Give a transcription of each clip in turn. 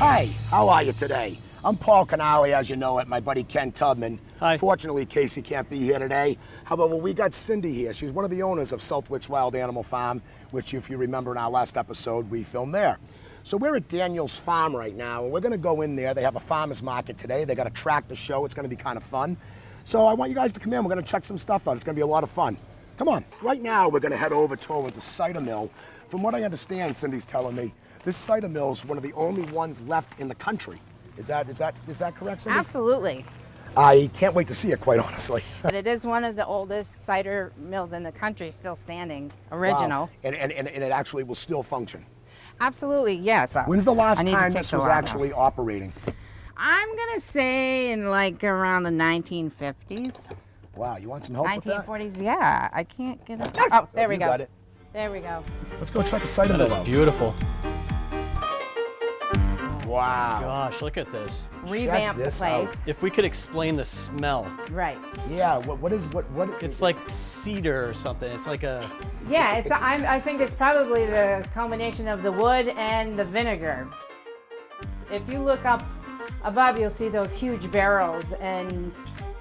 Hi, how are you today? I'm Paul Canali, as you know it, my buddy Ken Tubman. Hi. Fortunately, Casey can't be here today. However, we got Cindy here. She's one of the owners of Southwicks Wild Animal Farm, which if you remember in our last episode, we filmed there. So we're at Daniel's farm right now, and we're gonna go in there. They have a farmer's market today. They got a tractor show. It's gonna be kind of fun. So I want you guys to come in. We're gonna check some stuff out. It's gonna be a lot of fun. Come on. Right now, we're gonna head over towards a cider mill. From what I understand, Cindy's telling me, this cider mill is one of the only ones left in the country. Is that correct, Cindy? Absolutely. I can't wait to see it, quite honestly. But it is one of the oldest cider mills in the country, still standing, original. Wow. And it actually will still function. Absolutely, yes. When's the last I need to time take this the was log actually operating? I'm gonna say in like around the 1950s. Wow, you want some help with that? 1940s, yeah. I can't get it. Oh, there we You go. got it. There we go. Let's go check the cider mill That's out. beautiful. Wow. Gosh, look at this. Revamp the this place. out. If we could explain the smell. Right. Yeah, what? It's like cedar or something. It's like a... Yeah, I think it's probably the combination of the wood and the vinegar. If you look up above, you'll see those huge barrels, and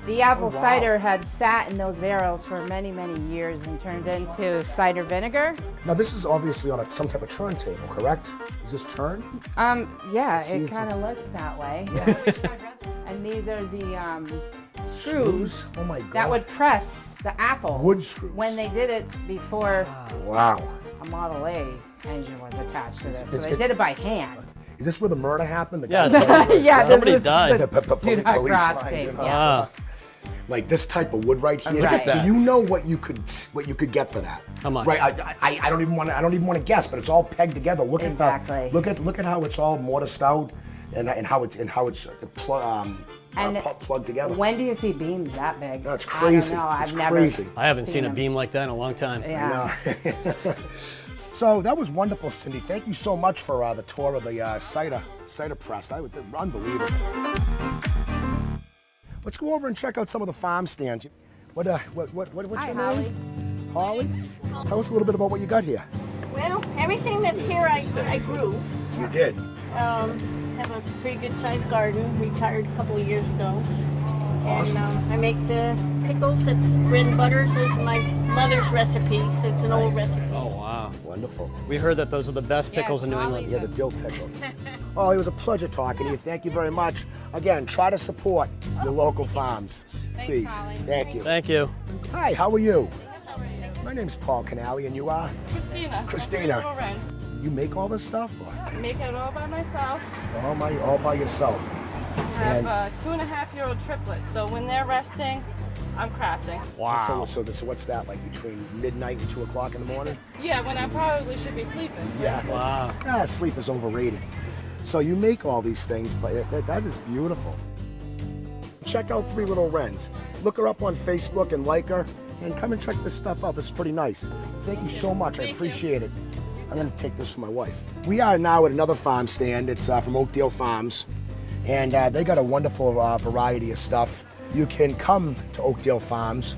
the apple wow. cider had sat in those barrels for many, many years and turned into cider vinegar. Now this is obviously on some type of turntable, correct? Is this churn? Yeah, See, it it's- kind of looks that way. And these are the screws Oh my God. that would press the apples. Wood screws. When they did it before Wow. a Model A engine was attached to this, so Is they it- did it by hand. Is this where the murder happened? The Yeah, guy somebody- Yeah, this somebody is died. the police do not cross line, tape, you know? yeah. Like this type of wood right here. Look at that. Do you know what you could get for that? How much? Right. I don't even want to guess, but it's all pegged together. Look Exactly. at look at how it's all mortised out, and how it's plugged together. When do you see beams that big? That's crazy. I don't know. It's I've never crazy. I haven't seen a them. beam like that in a long time. Yeah. So that was wonderful, Cindy. Thank you so much for the tour of the cider press. That was unbelievable. Let's go over and check out some of the farm stands. What's Hi, your Holly. name? Holly. Tell us a little bit about what you got here. Well, everything that's here I grew. You did. Have a pretty good sized garden, retired a couple of years ago. Awesome. And I make the pickles. It's bread and butters is my mother's recipe, so it's an old recipe. Oh, wow. Wonderful. We heard that those are the best pickles in New Holly. England. Yeah, the dill pickles. Oh, it was a pleasure talking to you. Thank you very much. Again, try to support your local farms, please. Holly. Thank you. Thank you. Hi, how are you? My name's Paul Canali, and you are? Christina. Christina. Friends. You make all this stuff? Or Make it all by myself. all by yourself? I And have 2.5-year-old triplets, so when they're resting, I'm crafting. Wow. so what's that, like between midnight and 2 o'clock in the morning? Yeah, when I probably should be sleeping. Yeah. Wow. Sleep is overrated. So you make all these things, but that is beautiful. Check out Three Little Wrens. Look her up on Facebook and like her, and come and check this stuff out. This is pretty nice. Thank you so much. I appreciate it. I'm gonna take this for my wife. We are now at another farm stand. It's from Oakdale Farms, and they got a wonderful variety of stuff. You can come to Oakdale Farms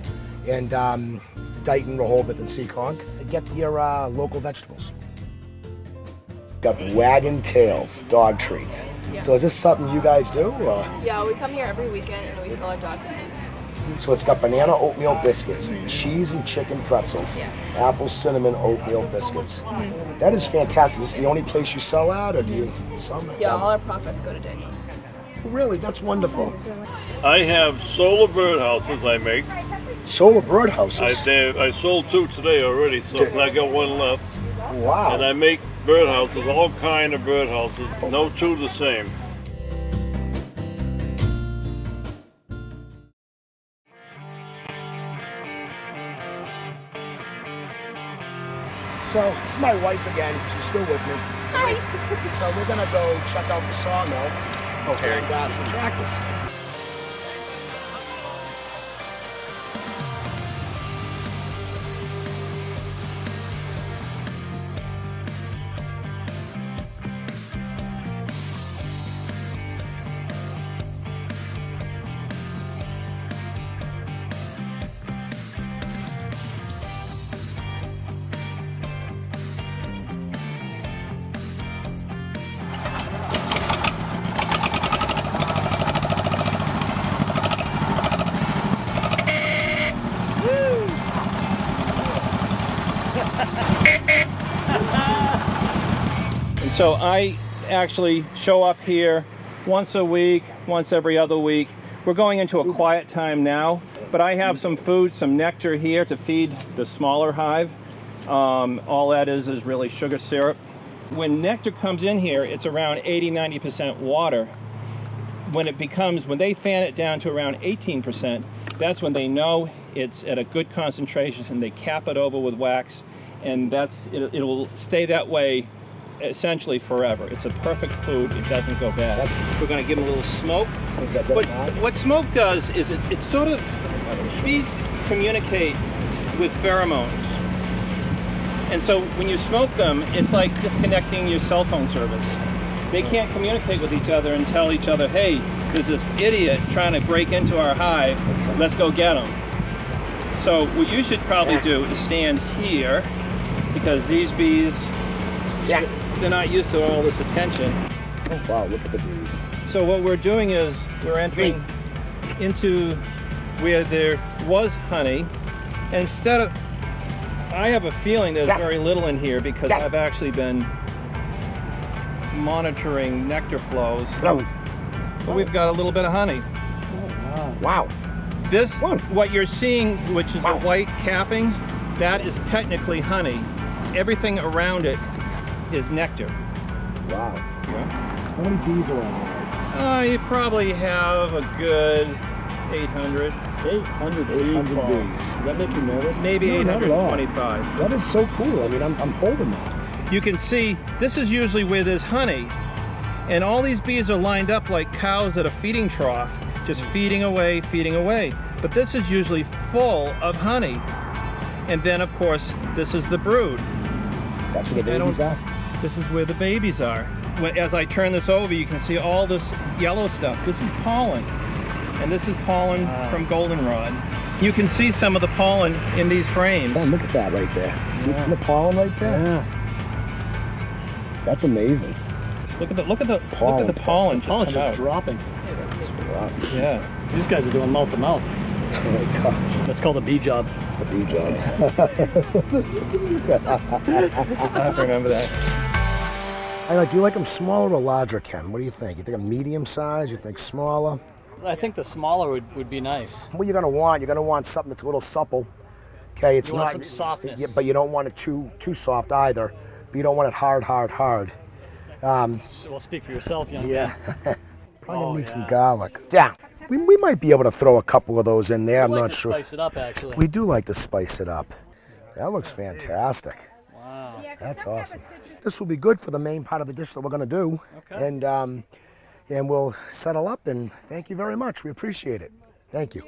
and Dighton, Rehoboth, and Seekonk and get your local vegetables. Got wagon tails, dog treats. Yeah. So is this something you guys do? Or? Yeah, we come here every weekend and we sell our dog cookies. So it's got banana oatmeal biscuits, cheese and chicken pretzels, Yeah. apple cinnamon oatmeal biscuits. That is fantastic. Is this the only place you sell at, or do you sell them? Yeah, all our profits go to Daniel's. Really, that's wonderful. I have solar birdhouses I make. Solar birdhouses. I sold 2 today already, so I got 1 left. Wow. And I make birdhouses, all kind of birdhouses, no 2 the same. So this is my wife again. She's still with me. Hi. So we're gonna go check out the sawmill. Okay. And some tractors. So I actually show up here once a week, once every other week. We're going into a quiet time now, but I have some food, some nectar here to feed the smaller hive. All that is really sugar syrup. When nectar comes in here, it's around 80-90% water. When they fan it down to around 18%, that's when they know it's at a good concentration, and they cap it over with wax, and it'll stay that way essentially forever. It's a perfect food. It doesn't go bad. We're going to give them a little smoke. What smoke does is it sort of, bees communicate with pheromones. And so when you smoke them, it's like disconnecting your cell phone service. They can't communicate with each other and tell each other, hey, there's this idiot trying to break into our hive, let's go get him. So what you should probably do is stand here, because these bees, they're not used to all this attention. Oh wow, look at the bees. So what we're doing is we're entering into where there was honey. Instead of, I have a feeling there's very little in here because I've actually been monitoring nectar flows. But we've got a little bit of honey. Wow. This, what you're seeing, which is a white capping, that is technically honey. Everything around it is nectar. Wow. How many bees are on there? You probably have a good 800. 800 bees. Does that make you nervous? Maybe 825. That is so cool. I mean, I'm holding that. You can see, this is usually where there's honey. And all these bees are lined up like cows at a feeding trough, just feeding away, feeding away. But this is usually full of honey. And then, of course, this is the brood. That's where the babies are? This is where the babies are. As I turn this over, you can see all this yellow stuff. This is pollen. And this is pollen from goldenrod. You can see some of the pollen in these frames. Oh, look at that right there. See the pollen right there? Yeah. That's amazing. Look at the pollen. Pollen's just dropping. Yeah. These guys are doing mouth to mouth. Oh my gosh. That's called a bee job. The bee job. I have to remember that. Do you like them smaller or larger, Ken? What do you think? You think a medium size? You think smaller? I think the smaller would be nice. What you're gonna want something that's a little supple. Okay, it's You want not some softness. Yeah, but you don't want it too soft either. But you don't want it hard. Well, speak for yourself, young man. Probably gonna need some garlic. Yeah, we might be able to throw a couple of those in there. I'm not sure. Spice it up, actually. We do like to spice it up. That looks fantastic. Wow. That's awesome. This will be good for the main part of the dish that we're gonna do. Okay. And we'll settle up, and thank you very much. We appreciate it. Thank you.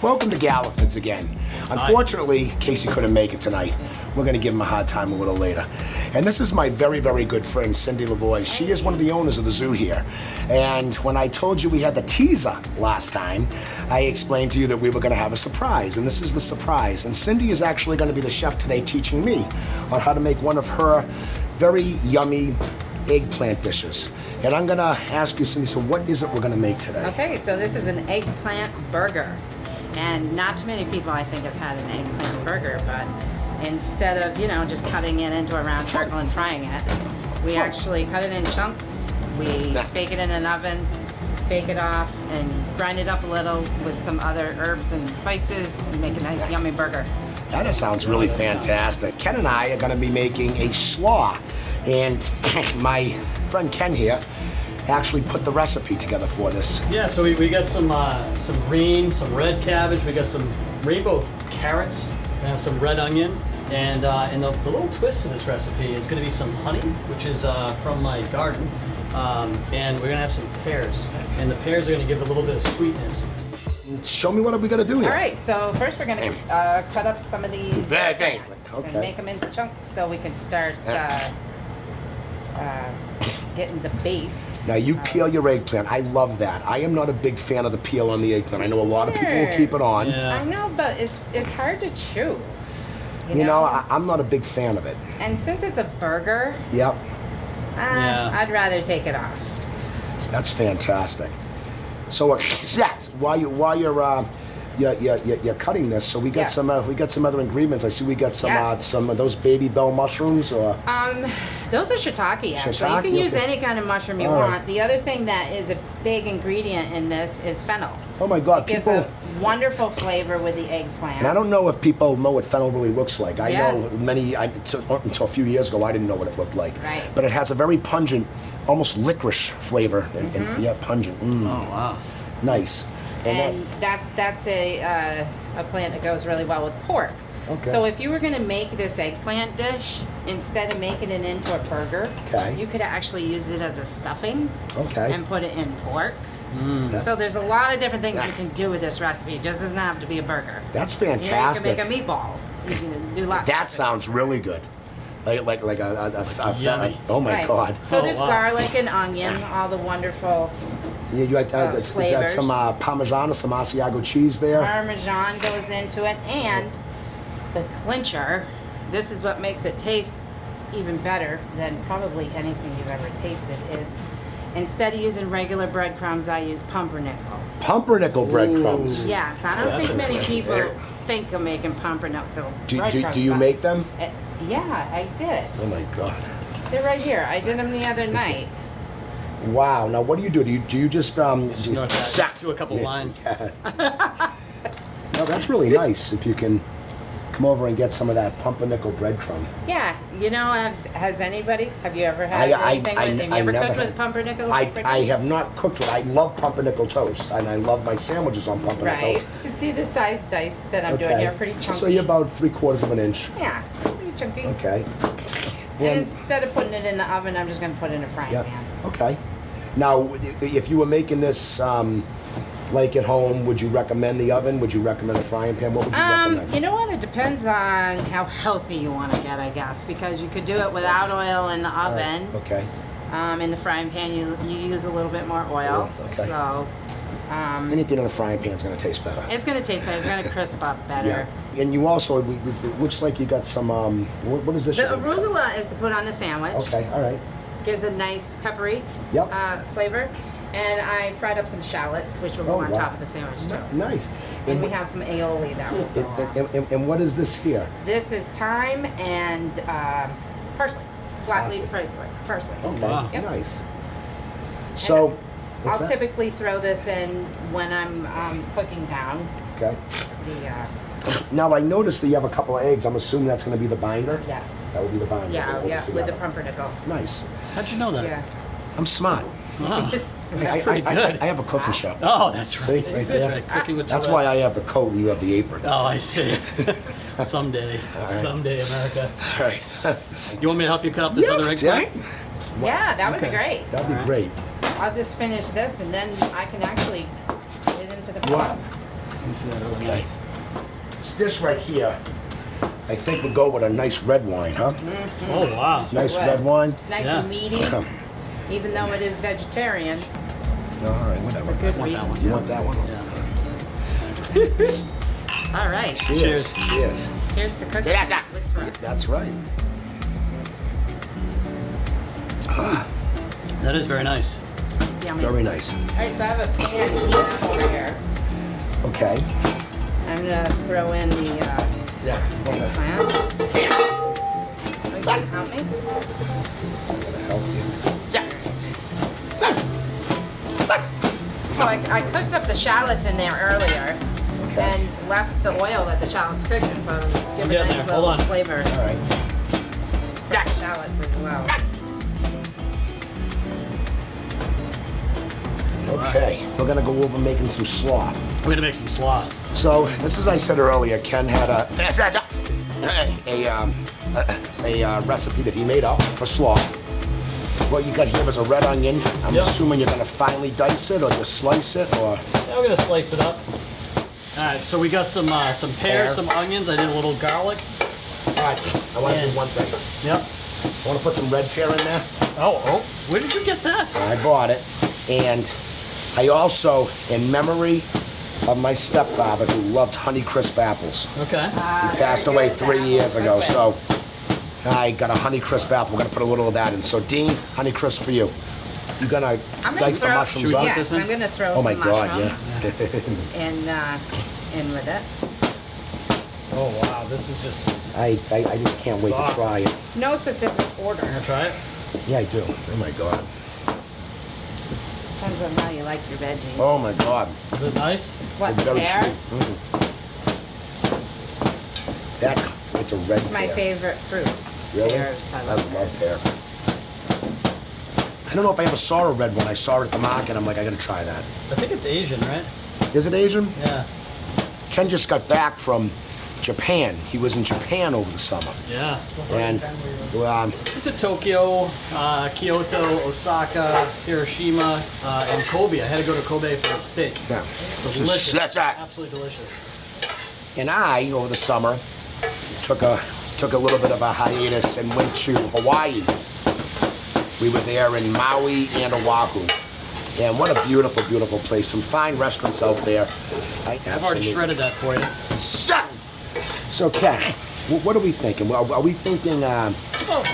Welcome to Galliford's again. Unfortunately, Casey couldn't make it tonight. We're going to give him a hard time a little later. And this is my very, very good friend, Cindy LaVoy. She is one of the owners of the zoo here. And when I told you we had the teaser last time, I explained to you that we were going to have a surprise, and this is the surprise. And Cindy is actually going to be the chef today teaching me on how to make one of her very yummy eggplant dishes. And I'm going to ask you, Cindy, so what is it we're going to make today? Okay, so this is an eggplant burger. And not too many people, I think, have had an eggplant burger, but instead of, just cutting it into a round circle and frying it, we actually cut it in chunks. We bake it in an oven, bake it off, and grind it up a little with some other herbs and spices and make a nice, yummy burger. That sounds really fantastic. Ken and I are going to be making a slaw, and my friend Ken here actually put the recipe together for this. Yeah, so we got some green, some red cabbage, we got some rainbow carrots, and some red onion, and the little twist to this recipe is going to be some honey, which is from my garden, and we're going to have some pears, and the pears are going to give a little bit of sweetness. Show me what we got to do here. All right, so first we're going to cut up some of these eggplants and make them into chunks so we can start getting the base. Now you peel your eggplant. I love that. I am not a big fan of the peel on the eggplant. I know a lot of people will keep it on. Yeah. I know, but it's hard to chew. You know, I'm not a big fan of it. And since it's a burger, Yep. I'd rather take it off. That's fantastic. So, while you're you're cutting this, so we got Yes. some other ingredients. I see we got Yes. some of those baby bell mushrooms, or Those are shiitake, actually. You Shiitake, can use okay. any kind of mushroom you All right. want. The other thing that is a big ingredient in this is fennel. oh my God, It gives people. a wonderful flavor with the eggplant. And I don't know if people know what fennel really looks like. I Yeah. know until a few years ago, I didn't know what it looked like. Right. But it has a very pungent, almost licorice flavor, and Mm-hmm. yeah, pungent. Mm. Oh wow. Nice. And that's a plant that goes really well with pork. Okay. So if you were going to make this eggplant dish, instead of making it into a burger, Okay. you could actually use it as a stuffing Okay. and put it in pork. That's- So there's a lot of different things you can do with this recipe. It just doesn't have to be a burger. That's You know, you fantastic. can make a meatball. You can do lots. That of sounds really good. Like a Yummy. oh my Right. God. So Oh, there's wow. garlic and onion, all the wonderful Yeah, is that flavors. some Parmesan or some Asiago cheese there? Parmesan goes into it, and the clincher, this is what makes it taste even better than probably anything you've ever tasted, is instead of using regular breadcrumbs, I use pumpernickel. Pumpernickel breadcrumbs. Yes, I don't That's think many interesting. people think of making pumpernickel breadcrumbs. Do you but- make them? Yeah, I did. Oh my God. They're right here. I did them the other night. Wow. Now what do you do? Do you just Snort that. Do a couple lines. No, that's really nice. If you can come over and get some of that pumpernickel breadcrumb. Yeah, you know, have you ever had anything with, have you ever never cooked had- with pumpernickel? I have not cooked with. I love pumpernickel toast, and I love my sandwiches on pumpernickel. Right. You can see the size dice that I'm doing here, pretty chunky. So you're about 3/4 of an inch. Yeah, pretty chunky. Okay. And instead of putting it in the oven, I'm just going to put it in a frying Yeah. pan. Okay. Now, if you were making this like at home, would you recommend the oven? Would you recommend a frying pan? What would you recommend? You know what? It depends on how healthy you want to get, I guess, because you could do it without oil in the oven. Okay. In the frying pan, you use a little bit more oil. Okay. So Anything in a frying pan is going to taste better. it's going to taste better. It's going to crisp up better. Yeah. And you also, it looks like you got some, what is this? The arugula is to put on the sandwich. Okay, all right. Gives a nice peppery Yep. flavor. And I fried up some shallots, which will go Oh, on wow. top of the sandwich too. Nice. And we have some aioli that will go on. And what is this here? This is thyme and parsley, flat leaf Parsley. parsley. Okay, Wow. Yep. nice. So, what's I'll that? typically throw this in when I'm cooking down Okay. the, Now I noticed that you have a couple of eggs. I'm assuming that's going to be the binder. yes. That would be the binder. Yeah, Hold it yeah, with the together. pumpernickel. Nice. How'd you know that? Yeah. I'm smart. Wow. It's pretty good. I have a cooking show. Oh, that's See, right. right That's there. right. Cooking with That's Tourettes. why I have the coat and you have the apron. Oh, I see. Someday. Someday, America. All right. You want me to help you cut up this other eggplant? Yeah, that would be Okay. great. That'd be great. I'll just finish this and then I can actually put it into the pot. Let me see that other Okay. It's this right here. I think we'll go with a nice red wine, huh? Oh, wow. Nice Would. red wine. It's nice Yeah. and meaty, even though it is vegetarian. All right, whatever. It's a good want meat. that one. You want that one? Yeah. All right, Cheers. Cheers. here's the cookie with Tourettes. That's right. That is very nice. It's yummy. Very nice. All right, so I have a pan heating over here. Okay. I'm gonna throw in the Yeah. Okay. plant. Oh, you can help me? Help you. So I cooked up the shallots in there earlier Okay. and left the oil that the shallots cooked in, so give I'm it a getting nice there. little Hold on. flavor. All right. Fresh shallots as well. Okay. We're gonna go over making some slaw. We're going to make some slaw. So, this is, I said earlier, Ken had a recipe that he made up for slaw. What you got here is a red onion. I'm Yep. assuming you're gonna finely dice it or just slice it, or Yeah, we're going to slice it up. All right, so we got some Pear. pears, some onions. I did a little garlic. all right. I want to And- do one thing. Yep. I want to put some red pear in there. Oh, where did you get that? I bought it, and I also, in memory of my stepfather who loved Honeycrisp apples. Okay. He passed away 3 years ago, so I got a Honeycrisp apple. We're gonna put a little of that in. So Dean, Honeycrisp for you. You gonna I'm gonna dice the throw, mushrooms Should we up? put yes, this in? I'm gonna throw Oh my some God, mushrooms in with it. Oh wow, this is just. I just can't wait to Soft. try it. No specific order. Wanna try it? Yeah, I do. Oh my God. Depends on how you like your veggies. Oh my God. Is it nice? What, It's very pear? sweet. That, it's a red My pear. favorite fruit. Really? Pears, I I love love pear. I don't know if I ever saw a red one. I saw it at the market. I'm like, I gotta try that. I think it's Asian, right? Is it Asian? Yeah. Ken just got back from Japan. He was in Japan over the summer. Yeah. And Went to Tokyo, Kyoto, Osaka, Hiroshima, and Kobe. I had to go to Kobe for a steak. yeah. Delicious. That's right. Absolutely delicious. And I, over the summer, took a little bit of a hiatus and went to Hawaii. We were there in Maui and Oahu. And what a beautiful, beautiful place. Some fine restaurants out there. I've already shredded that for you. So, Ken, what are we thinking? Are we thinking It's about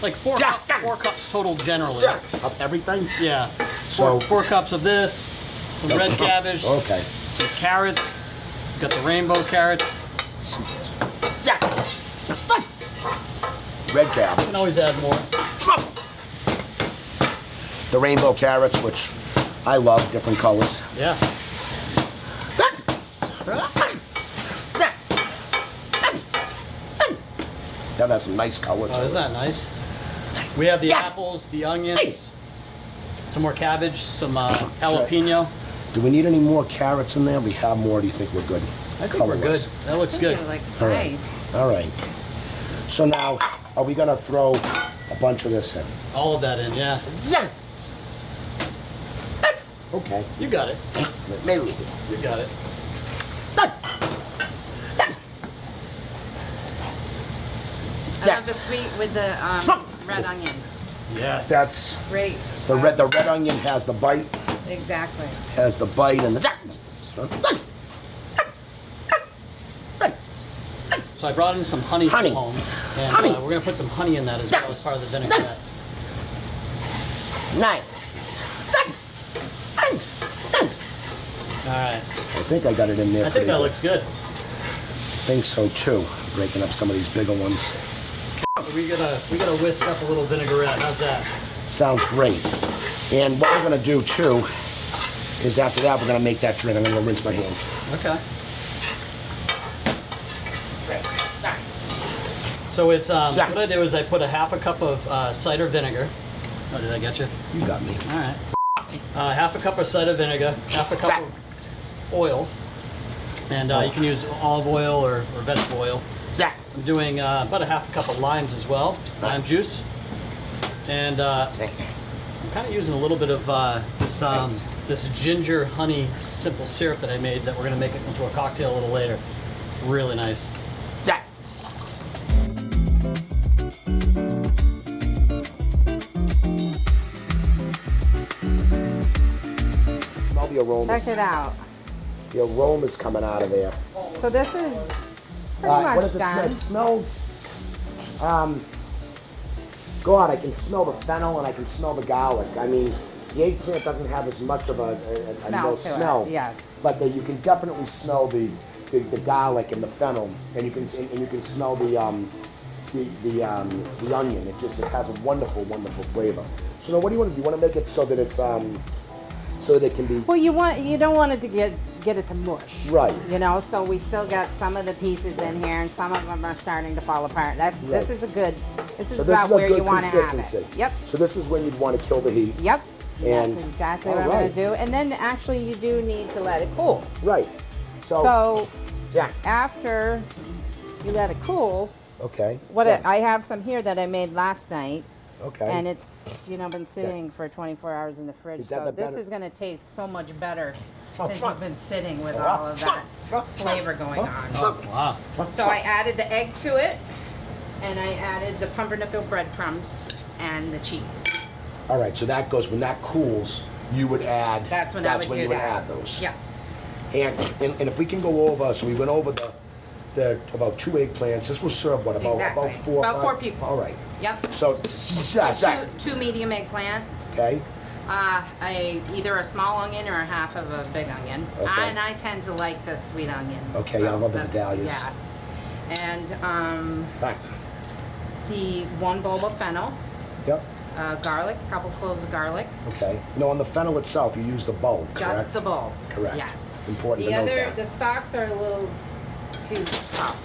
like four cups total generally. of everything? Yeah. So- Four cups of this, some red cabbage, Okay. some carrots. Got the rainbow carrots. Red You cabbage. can always add more. The rainbow carrots, which I love, different colors. Yeah. That has some nice colors. Oh, isn't that nice? We have the apples, the onions, some more cabbage, some jalapeno. Do we need any more carrots in there? We have more. Do you think we're good? I think we're good. That looks good. It looks All right. nice. All right. So now, are we gonna throw a bunch of this in? All of that in, yeah. Okay. You got it. Maybe we do. You got it. I love the sweet with the red onion. Yes. That's Great. the red onion has the bite, Exactly. and the. So I brought in some honey, Honey. from home, and Honey. we're gonna put some honey in that as well as part of the vinaigrette. Nice. All right. I think I got it in there. I think pretty that good. looks good. I think so too. Breaking up some of these bigger ones. So we gotta whisk up a little vinaigrette. How's that? Sounds great. And what we're gonna do too is after that we're gonna make that drink. I'm gonna go rinse my hands. Okay. So it's what I do is I put a half a cup of cider vinegar. Oh, did I get you? You got me. All right. Half a cup of cider vinegar, half a cup of oil, and you can use olive oil or vegetable oil. I'm doing about a half a cup of limes as well, lime juice, and I'm kind of using a little bit of this ginger honey simple syrup that I made that we're gonna make it into a cocktail a little later. Really nice. Smell the aromas. Check it out. The aroma's coming out of there. So this is pretty What much does it smell? done. It smells. God, I can smell the fennel and I can smell the garlic. I mean, the eggplant doesn't have as much of a Smell no to it, smell. yes. But you can definitely smell the garlic and the fennel, and you can smell the onion. It has a wonderful, wonderful flavor. So now, what do you want to do? You want to make it so that it's so that it can be Well, you don't want it to get it to mush. Right. You know, so we still got some of the pieces in here, and some of them are starting to fall apart. This Right. is a good. This is So about a where good you want to have consistency. it. Yep. So this is when you'd want to kill the heat. Yep. And- That's exactly all what I'm going right. to do. And then actually you do need to let it cool. Right. So yeah. after you let it cool, Okay. I have some here that I made last night. Okay. And it's, been sitting for 24 hours in the fridge. Is that So the this better- is going to taste so much better Oh, since fuck. it's been sitting with all of that flavor going on. Oh, wow. So I added the egg to it, and I added the pumpernickel breadcrumbs and the cheese. All right. So that goes when that cools. You would add. That's when I would do you would that. add those. Yes. And if we can go over, so we went over the about 2 eggplants. This will serve what about Exactly. four? About five? 4 people. All right. Yep. So So two medium eggplant, okay. Either a small onion or a half of a big onion. Okay. And I tend to like the sweet onions. Okay, so I love the that's- medallions. Yeah. And Right. the 1 bulb of fennel, Yep. garlic, a couple cloves of garlic. Okay. No, on the fennel itself, you use the bulb, correct? Just the bulb. Correct. Yes. Important the to note other, that. the stalks are a little too tough.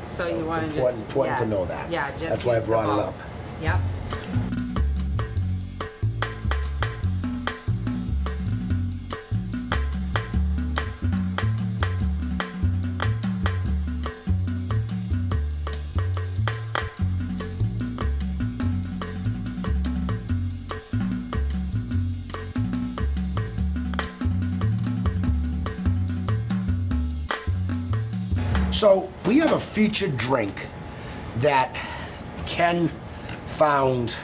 So you it's want to important, just important to yes. know that. Yeah, just That's why I use the brought it bulb. up. Yep. So we have a featured drink that Ken found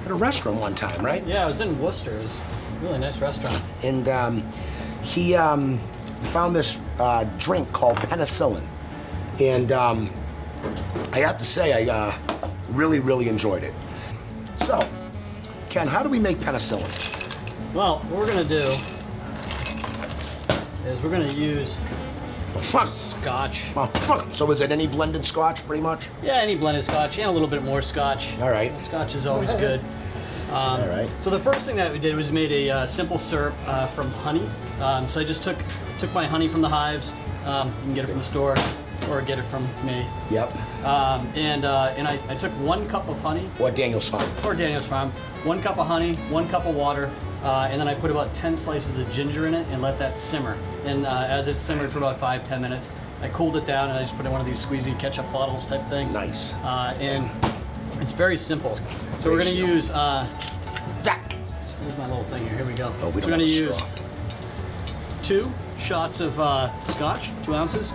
at a restaurant one time, right? Yeah, I was in Worcester. It was a really nice restaurant. And he found this drink called penicillin. And I have to say, I really, really enjoyed it. So, Ken, how do we make penicillin? Well, what we're gonna do is we're gonna use scotch. So is it any blended scotch, pretty much? Yeah, any blended scotch and a little bit more scotch. All right. Scotch is always good. All right. So the first thing that we did was made a simple syrup from honey. So I just took my honey from the hives. You can get it from the store or get it from me. Yep. And I took 1 cup of honey, Or Daniel's Farm. or Daniel's Farm, 1 cup of honey, 1 cup of water, and then I put about 10 slices of ginger in it and let that simmer. And as it simmered for about 5-10 minutes, I cooled it down and I just put it in one of these squeezy ketchup bottles type thing. Nice. And it's very simple. So we're gonna use, here's my little thing here, here we go. Oh, we So don't we're gonna want a use straw. 2 shots of scotch, 2 ounces.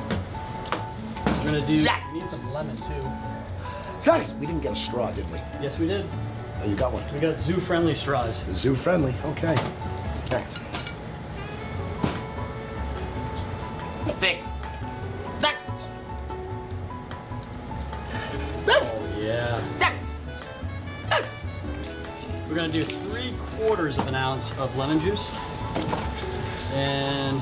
We're gonna do, we need some lemon too. Nice. We didn't get a straw, did we? Yes, we did. Oh, you got one. We got zoo-friendly straws. Zoo friendly. Okay. Thanks. Oh yeah. We're gonna do 3/4 of an ounce of lemon juice and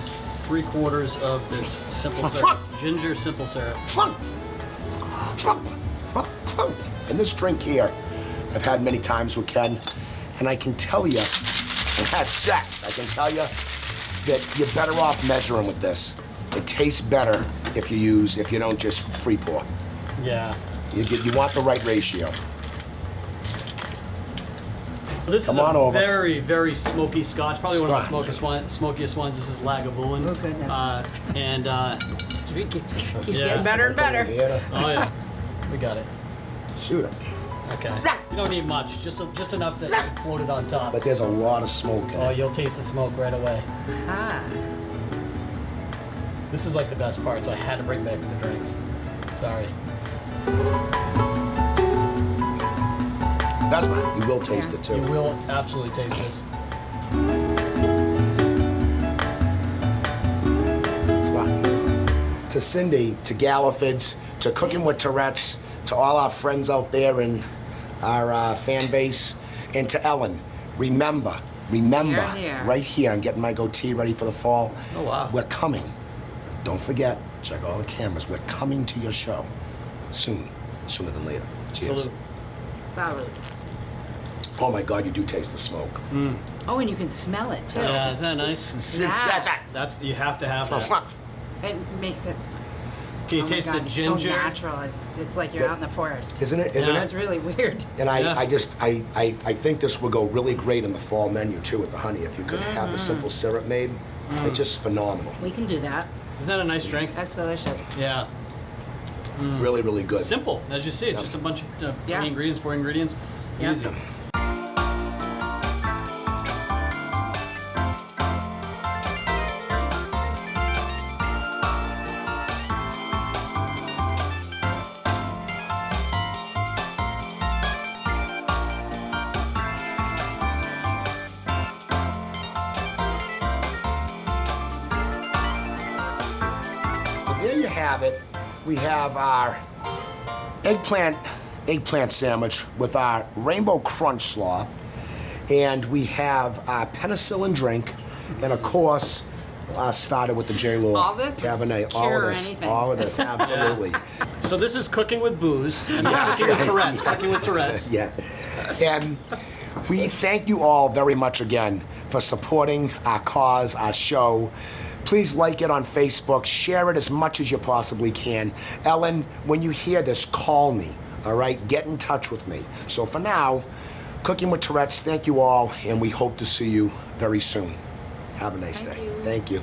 3/4 of this simple syrup, ginger simple syrup. And this drink here, I've had many times with Ken, and I can tell you, it has sex. I can tell you that you're better off measuring with this. It tastes better if you don't just free pour. Yeah. You want the right ratio. This Come is on a over. very, very smoky scotch. Probably one of the Scotch. smokiest ones. This is Lagavulin. Oh, goodness. And Street keeps Yeah. getting better and better. oh yeah, we got it. Shoot it. Okay. You don't need much. Just enough that it floated on top. But there's a lot of smoke in Oh, it. you'll taste the smoke right away. Ah. This is like the best part, so I had to bring back the drinks. Sorry. That's fine. You will taste it too. You will absolutely taste this. To Cindy, to Galliford's, to Cooking with Tourettes, to all our friends out there in our fan base, and to Ellen, remember, Here, here. right here, I'm getting my goatee ready for the fall. Oh, wow. We're coming. Don't forget, check all the cameras. We're coming to your show soon, sooner than later. Cheers. Salute. Salud. Oh my God, you do taste the smoke. Oh, and you can smell it too. Yeah, isn't that nice? Yeah. That's you have to have that. It makes it. Can you Oh my taste God, the it's ginger? so natural. It's like you're Yeah. out in the forest. Isn't it? Isn't Yeah. It's it? really weird. And Yeah. I think this would go really great in the fall menu too with the honey. If you could have the simple syrup made, it's just phenomenal. We can do that. Isn't that a nice drink? That's delicious. Yeah. Really, really good. Simple, as you see. It's just a bunch of Yeah. 3 ingredients, 4 ingredients. Yeah. Easy. There you have it. We have our eggplant sandwich with our rainbow crunch slaw. And we have a penicillin drink, and of course, started with the J-Law All this would Cabernet. cure anything. All of this, absolutely. So this is cooking with booze. Cooking with Tourette's. Cooking with Tourette's. Yeah. And we thank you all very much again for supporting our cause, our show. Please like it on Facebook, share it as much as you possibly can. Ellen, when you hear this, call me, all right? Get in touch with me. So for now, Cooking with Tourettes, thank you all, and we hope to see you very soon. Have a nice day. Thank you.